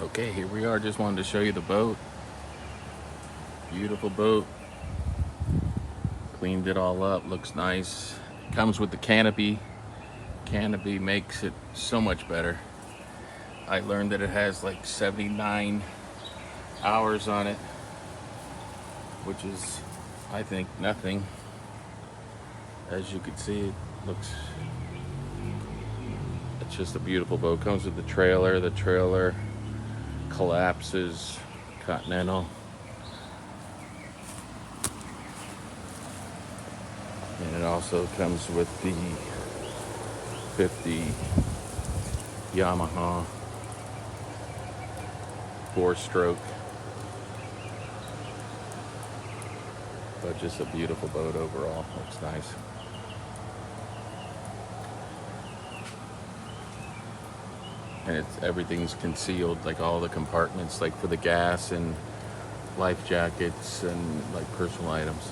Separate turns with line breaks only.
Okay, here we are. Just wanted to show you the boat. Beautiful boat. Cleaned it all up. Looks nice. Comes with the canopy. Canopy makes it so much better. I learned that it has like 79 hours on it, which is, I think, nothing. As you can see, it looks, it's just a beautiful boat. Comes with the trailer. The trailer collapses. Continental. And it also comes with the 50 Yamaha 4-stroke. But just a beautiful boat overall. Looks nice. And everything's concealed, like all the compartments, like for the gas and life jackets and like personal items.